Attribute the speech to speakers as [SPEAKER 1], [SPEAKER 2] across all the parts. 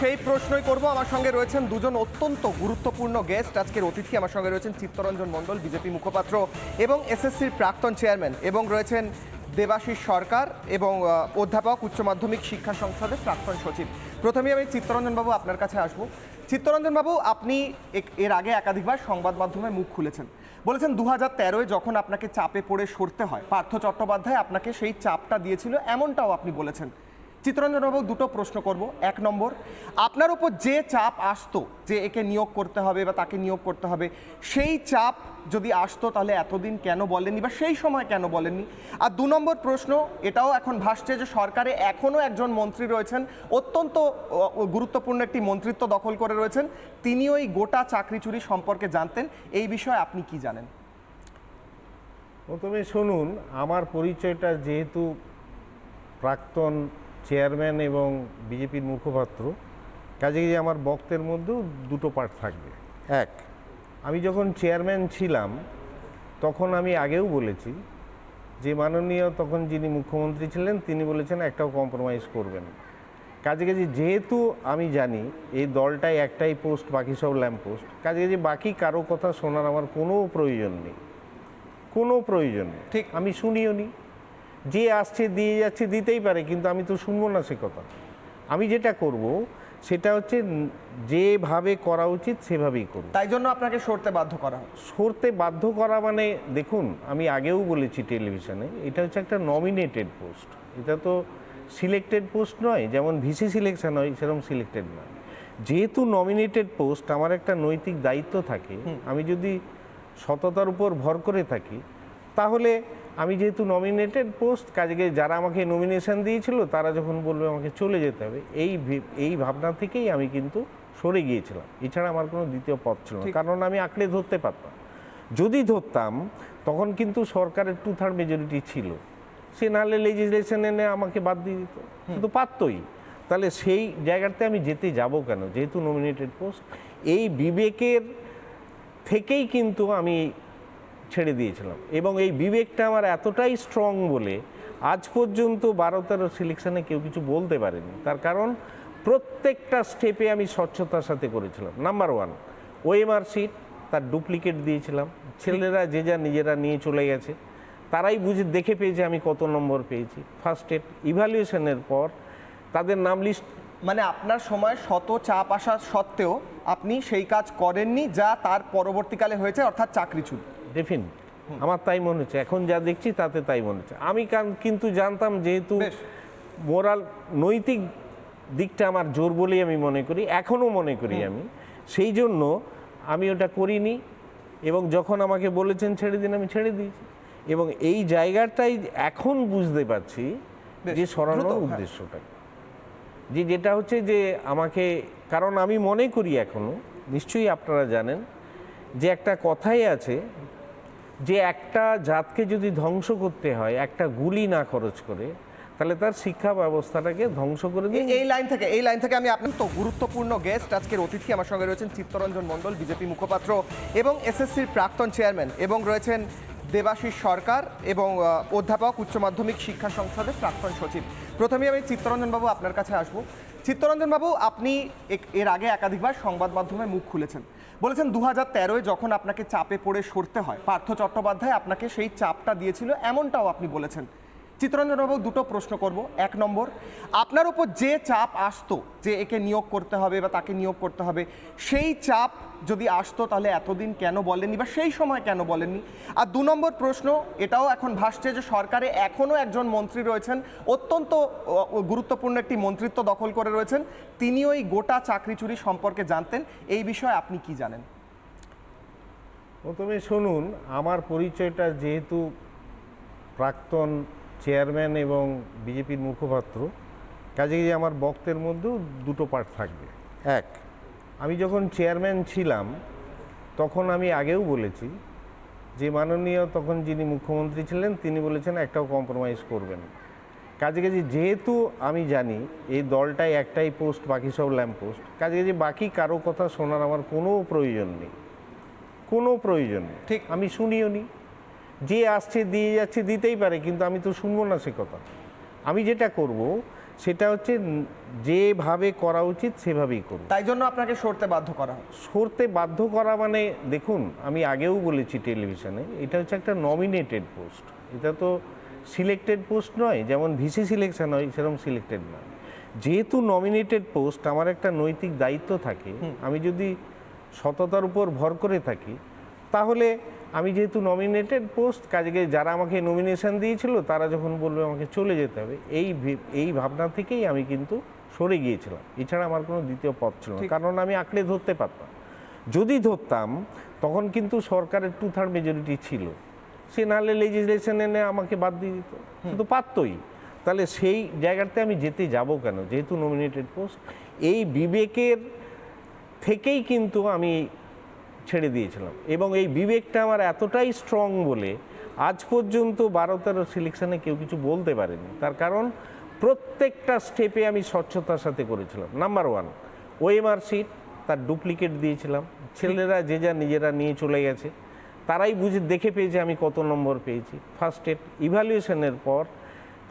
[SPEAKER 1] সেই প্রশ্নই করব। আমার সঙ্গে রয়েছেন দুজন অত্যন্ত গুরুত্বপূর্ণ গেস্ট। আজকের অতিথি আমার সঙ্গে রয়েছেন চিত্তরঞ্জন মণ্ডল, বিজেপি মুখপাত্র এবং এসএসসির প্রাক্তন চেয়ারম্যান, এবং রয়েছেন দেবাশিস সরকার এবং অধ্যাপক, উচ্চ মাধ্যমিক শিক্ষা সংসদের প্রাক্তন সচিব। প্রথমেই আমি চিত্তরঞ্জনবাবু আপনার কাছে আসবো। চিত্তরঞ্জনবাবু, আপনি এর আগে একাধিকবার সংবাদ মাধ্যমে মুখ খুলেছেন, বলেছেন 2013-এ যখন আপনাকে চাপে পড়ে সরতে হয়, পার্থ চট্টোপাধ্যায় আপনাকে সেই চাপটা দিয়েছিল, এমনটাও আপনি বলেছেন। চিত্তরঞ্জনবাবু, দুটো প্রশ্ন করব। এক নম্বর, আপনার উপর যে চাপ আসতো যে একে নিয়োগ করতে হবে বা তাকে নিয়োগ করতে হবে, সেই চাপ যদি আসতো তাহলে এতদিন কেন বলেননি বা সেই সময় কেন বলেননি? আর দু নম্বর প্রশ্ন, এটাও এখন ভাসছে যে সরকারে এখনও একজন মন্ত্রী রয়েছেন, অত্যন্ত গুরুত্বপূর্ণ একটি মন্ত্রিত্ব দখল করে রয়েছেন, তিনি ওই গোটা চাকরি চুরি সম্পর্কে জানতেন। এই বিষয়ে আপনি কি জানেন?
[SPEAKER 2] প্রথমে শুনুন, আমার পরিচয়টা যেহেতু প্রাক্তন চেয়ারম্যান এবং বিজেপির মুখপাত্র, কাজেই আমার বক্তব্যের মধ্যেও দুটো পার্ট থাকবে। এক, আমি যখন চেয়ারম্যান ছিলাম তখন আমি আগেও বলেছি যে মাননীয় তখন যিনি মুখ্যমন্ত্রী ছিলেন তিনি বলেছেন একটাও কম্প্রোমাইজ করবেন। কাজে যেহেতু আমি জানি এই দলটাই একটাই পোস্ট, বাকি সব ল্যাম্প পোস্ট, কাজে বাকি কারো কথা শোনার আমার কোনো প্রয়োজন নেই, কোনো প্রয়োজন নেই।
[SPEAKER 1] ঠিক,
[SPEAKER 2] আমি শুনিও নি। যে আসছে দিয়ে যাচ্ছে, দিতেই পারে, কিন্তু আমি তো শুনবো না সে কথা। আমি যেটা করব সেটা হচ্ছে যেভাবে করা উচিত সেভাবেই করব।
[SPEAKER 1] তাই জন্য আপনাকে সরতে বাধ্য করা হয়?
[SPEAKER 2] সরতে বাধ্য করা মানে, দেখুন আমি আগেও বলেছি টেলিভিশনে, এটা হচ্ছে একটা নমিনেটেড পোস্ট, এটা তো সিলেক্টেড পোস্ট নয়। যেমন ভিসি সিলেকশন হয় সেরকম সিলেক্টেড নয়। যেহেতু নমিনেটেড পোস্ট, আমার একটা নৈতিক দায়িত্ব থাকে। আমি যদি সততার উপর ভর করে থাকি, তাহলে আমি যেহেতু নমিনেটেড পোস্ট, কাজে যারা আমাকে নমিনেশন দিয়েছিল তারা যখন বলবে আমাকে চলে যেতে হবে, এই ভাবনা থেকেই আমি কিন্তু সরে গিয়েছিলাম। এছাড়া আমার কোনো দ্বিতীয় পথ ছিল না, কারণ আমি আঁকড়ে ধরতে পারতাম। যদি ধরতাম তখন কিন্তু সরকারের 2/3 মেজরিটি ছিল, সে নাহলে লেজিসলেশন এনে আমাকে বাদ দিয়ে দিত, কিন্তু পারতই। তাহলে সেই জায়গাতে আমি যেতে যাব কেন? যেহেতু নমিনেটেড পোস্ট, এই বিবেকের থেকেই কিন্তু আমি ছেড়ে দিয়েছিলাম। এবং এই বিবেকটা আমার এতটাই স্ট্রং বলে আজ পর্যন্ত 12-13 সিলেকশনে কেউ কিছু বলতে পারেনি। তার কারণ প্রত্যেকটা স্টেপে আমি স্বচ্ছতার সাথে করেছিলাম। নাম্বার 1, ওএমআর শিট তার ডুপ্লিকেট দিয়েছিলাম, ছেলেরা যে যা নিজেরা নিয়ে চলে গেছে, তারাই দেখে পেয়েছে আমি কত নম্বর পেয়েছি। ফার্স্ট স্টেপ ইভ্যালুয়েশনের পর তাদের নাম লিস্ট,
[SPEAKER 1] মানে আপনার সময় শত চাপ আসা সত্ত্বেও আপনি সেই কাজ করেননি যা তার পরবর্তীকালে হয়েছে, অর্থাৎ চাকরি চুরি।
[SPEAKER 2] ডেফিনেট আমার তাই মনে হচ্ছে, এখন যা দেখছি তাতে তাই মনে হচ্ছে। আমি কিন্তু জানতাম, যেহেতু মোরাল নৈতিক দিকটা আমার জোর বলেই আমি মনে করি, এখনও মনে করি আমি, সেই জন্য আমি ওটা করিনি। এবং যখন আমাকে বলেছেন ছেড়ে দিন, আমি ছেড়ে দিয়েছি। এবং এই জায়গাটাই এখন বুঝতে পারছি যে সরানোর উদ্দেশ্যটা, যেটা হচ্ছে যে আমাকে, কারণ আমি মনে করি এখনও, নিশ্চয়ই আপনারা জানেন যে একটা কথাই আছে যে একটা জাতকে যদি ধ্বংস করতে হয় একটা গুলি না খরচ করে, তাহলে তার শিক্ষা ব্যবস্থাটাকে ধ্বংস করে দিয়ে।
[SPEAKER 1] এই লাইন থেকে আমি আপনার তো গুরুত্বপূর্ণ গেস্ট, আজকের অতিথি আমার সঙ্গে রয়েছেন চিত্তরঞ্জন মণ্ডল, বিজেপি মুখপাত্র এবং এসএসসির প্রাক্তন চেয়ারম্যান, এবং রয়েছেন দেবাশিস সরকার এবং অধ্যাপক, উচ্চ মাধ্যমিক শিক্ষা সংসদের প্রাক্তন সচিব। প্রথমেই আমি চিত্তরঞ্জনবাবু আপনার কাছে আসবো। চিত্তরঞ্জনবাবু, আপনি এর আগে একাধিকবার সংবাদ মাধ্যমে মুখ খুলেছেন, বলেছেন 2013-এ যখন আপনাকে চাপে পড়ে সরতে হয়, পার্থ চট্টোপাধ্যায় আপনাকে সেই চাপটা দিয়েছিল, এমনটাও আপনি বলেছেন। চিত্তরঞ্জনবাবু, দুটো প্রশ্ন করব। এক নম্বর, আপনার উপর যে চাপ আসতো যে একে নিয়োগ করতে হবে বা তাকে নিয়োগ করতে হবে, সেই চাপ যদি আসতো তাহলে এতদিন কেন বলেননি বা সেই সময় কেন বলেননি? আর দু নম্বর প্রশ্ন, এটাও এখন ভাসছে যে সরকারে এখনও একজন মন্ত্রী রয়েছেন, অত্যন্ত গুরুত্বপূর্ণ একটি মন্ত্রিত্ব দখল করে রয়েছেন, তিনি ওই গোটা চাকরি চুরি সম্পর্কে জানতেন। এই বিষয়ে আপনি কি জানেন?
[SPEAKER 2] প্রথমে শুনুন, আমার পরিচয়টা যেহেতু প্রাক্তন চেয়ারম্যান এবং বিজেপির মুখপাত্র, কাজেই আমার বক্তব্যের মধ্যেও দুটো পার্ট থাকবে। এক, আমি যখন চেয়ারম্যান ছিলাম তখন আমি আগেও বলেছি যে মাননীয় তখন যিনি মুখ্যমন্ত্রী ছিলেন তিনি বলেছেন একটাও কম্প্রোমাইজ করবেন। কাজে যেহেতু আমি জানি এই দলটাই একটাই পোস্ট, বাকি সব ল্যাম্প পোস্ট, কাজে বাকি কারো কথা শোনার আমার কোনো প্রয়োজন নেই, কোনো প্রয়োজন নেই।
[SPEAKER 1] ঠিক,
[SPEAKER 2] আমি শুনিও নি। যে আসছে দিয়ে যাচ্ছে, দিতেই পারে, কিন্তু আমি তো শুনবো না সে কথা। আমি যেটা করব সেটা হচ্ছে যেভাবে করা উচিত সেভাবেই করুন।
[SPEAKER 1] তাই জন্য আপনাকে সরতে বাধ্য করা হয়।
[SPEAKER 2] সরতে বাধ্য করা মানে দেখুন, আমি আগেও বলেছি টেলিভিশনে, এটা হচ্ছে একটা নমিনেটেড পোস্ট। এটা তো সিলেক্টেড পোস্ট নয়, যেমন ভিসি সিলেকশন হয় সেরকম সিলেক্টেড নয়। যেহেতু নমিনেটেড পোস্ট, আমার একটা নৈতিক দায়িত্ব থাকে। আমি যদি সততার উপর ভর করে থাকি, তাহলে আমি যেহেতু নমিনেটেড পোস্ট, কাজে যারা আমাকে নমিনেশন দিয়েছিল তারা যখন বলবে আমাকে চলে যেতে হবে, এই ভাবনা থেকেই আমি কিন্তু সরে গিয়েছিলাম। এছাড়া আমার কোনো দ্বিতীয় পথ ছিল না, কারণ আমি আঁকড়ে ধরতে পারতাম। যদি ধরতাম তখন কিন্তু সরকারের 2/3 মেজরিটি ছিল, সে নাহলে লেজিসলেশন এনে আমাকে বাদ দিয়ে দিত, কিন্তু পারতই। তাহলে সেই জায়গাতে আমি যেতে যাব কেন, যেহেতু নমিনেটেড পোস্ট? এই বিবেকের থেকেই কিন্তু আমি ছেড়ে দিয়েছিলাম, এবং এই বিবেকটা আমার এতটাই স্ট্রং বলে আজ পর্যন্ত 12-13 সিলেকশনে কেউ কিছু বলতে পারেনি। তার কারণ প্রত্যেকটা স্টেপে আমি স্বচ্ছতার সাথে করেছিলাম। নাম্বার 1, ওএমআর শিট তার ডুপ্লিকেট দিয়েছিলাম, ছেলেরা যে যা নিজেরা নিয়ে চলে গেছে, তারাই দেখে পেয়েছে আমি কত নম্বর পেয়েছি। ফার্স্ট স্টেপ ইভ্যালুয়েশনের পর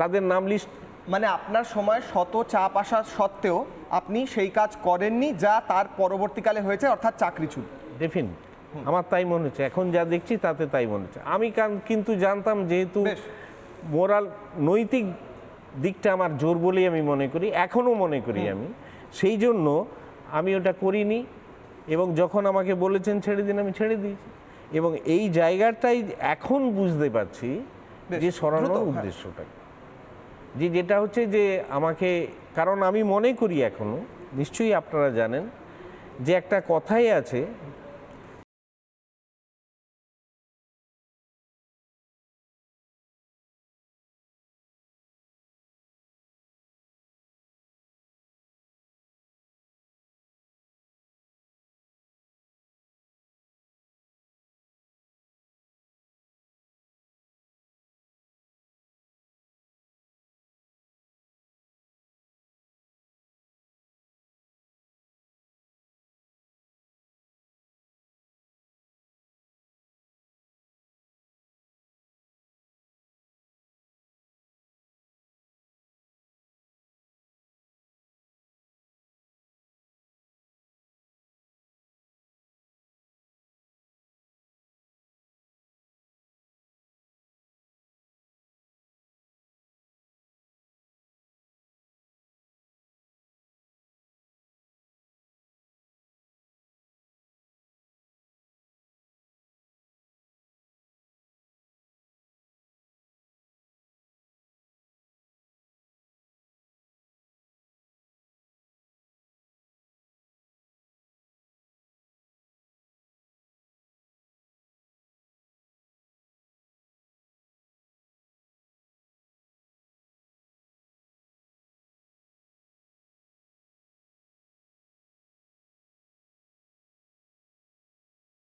[SPEAKER 2] তাদের নাম লিস্ট,
[SPEAKER 1] মানে আপনার সময় শত চাপ আসা সত্ত্বেও আপনি সেই কাজ করেননি যা তার পরবর্তীকালে হয়েছে, অর্থাৎ চাকরি চুরি।
[SPEAKER 2] ডেফিনিট আমার তাই মনে হচ্ছে, এখন যা দেখছি তাতে তাই মনে হচ্ছে। আমি কিন্তু জানতাম, যেহেতু
[SPEAKER 1] বেশ।
[SPEAKER 2] মোরাল নৈতিক দিকটা আমার জোর বলেই আমি মনে করি, এখনও মনে করি আমি, সেই জন্য আমি ওটা করিনি। এবং যখন আমাকে বলেছেন ছেড়ে দিন, আমি ছেড়ে দিয়েছি। এবং এই জায়গাটাই এখন বুঝতে পারছি
[SPEAKER 1] বেশ,
[SPEAKER 2] যে সরানোর
[SPEAKER 1] দ্রুত, হ্যাঁ।
[SPEAKER 2] উদ্দেশ্যটা যেটা হচ্ছে যে আমাকে, কারণ আমি মনে করি এখনো, নিশ্চয়ই আপনারা জানেন যে একটা কথাই আছে